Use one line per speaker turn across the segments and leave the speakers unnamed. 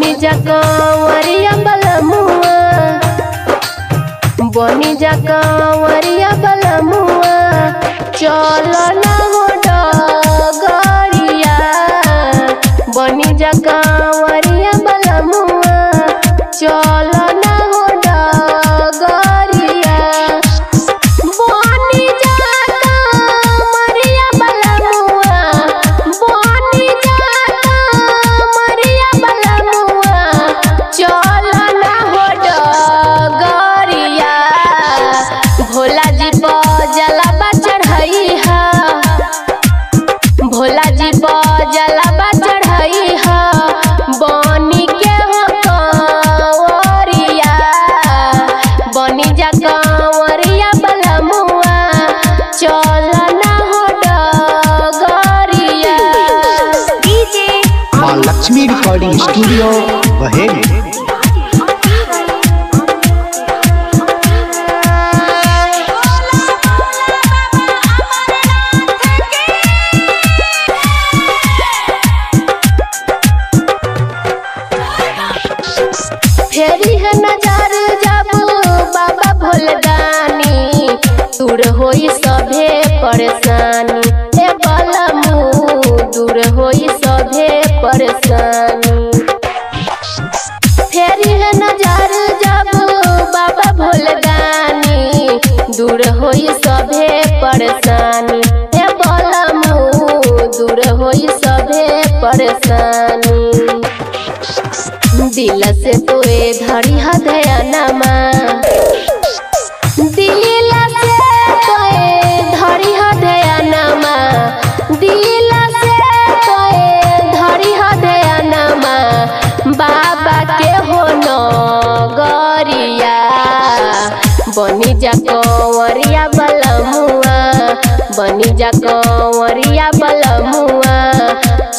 बनी जा कंवरिया बलमुआ, बनी जा कंवरिया बलमुआ, चलो ना हो डगरिया। बनी जा कंवरिया बलमुआ, चलो ना हो डगरिया। बनी जा कंवरिया बलमुआ, बनी जा कंवरिया बलमुआ, चलो ना हो डगरिया। भोला जी जलावा चढ़ैहा, भोला जी जलावा चढ़ैहा, बनी के हो कंवरिया। बनी जा कंवरिया बलमुआ, चलो ना हो डगरिया।
माँ लक्ष्मी रिकॉर्डिंग स्टूडियो बहेड़ी।
फेरी है नजर जब बाबा भोलदानी, दूर होई सभे परेशानी। ए बलमू दूर होई सभे परेशानी। फेरी है नजर जब बाबा भोलदानी, दूर होई सभे परेशानी। ए बलमू दूर होई सभे परेशानी। दिल से तोए धरी हदयानमा, दिल से तोए धरी हदयानमा, दिल से तोए धरी हदयानमा, बाबा के हो नगरिया। बनी जा कंवरिया बलमुआ, बनी जा कंवरिया बलमुआ,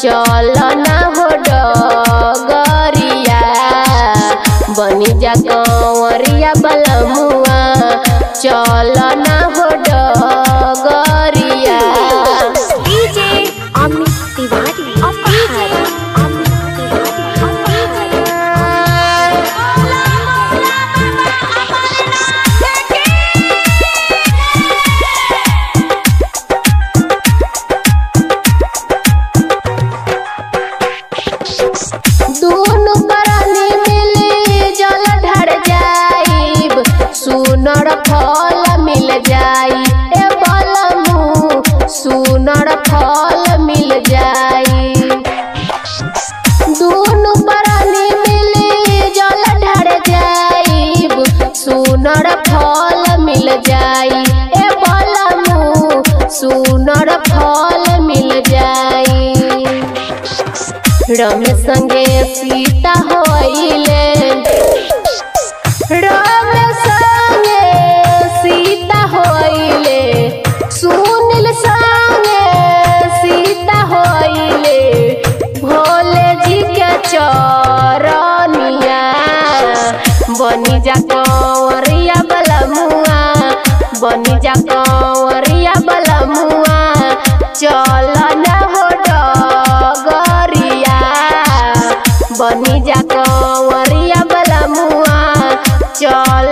चलो ना हो डगरिया। बनी जा कंवरिया बलमुआ, चलो ना हो डगरिया।
अमित तिवारी
दोनों प्राणी मिले जल ढर जाइब, सुनर फल मिल जाई। ए बलमू सुनर फल मिल जाई। दोनों प्राणी मिले जल ढर जाइब, सुनर फल मिल जाई। ए बलमू सुनर फल मिल जाई। रमेश संगे सीता होइले, रमेश संगे सीता होइले, सुनील संगे सीता होइले, भोले जी के चरनिया। बनी जा कंवरिया बलमुआ, बनी जा कंवरिया बलमुआ, चलो ना हो डगरिया। बनी जा कंवरिया बलमुआ, चलो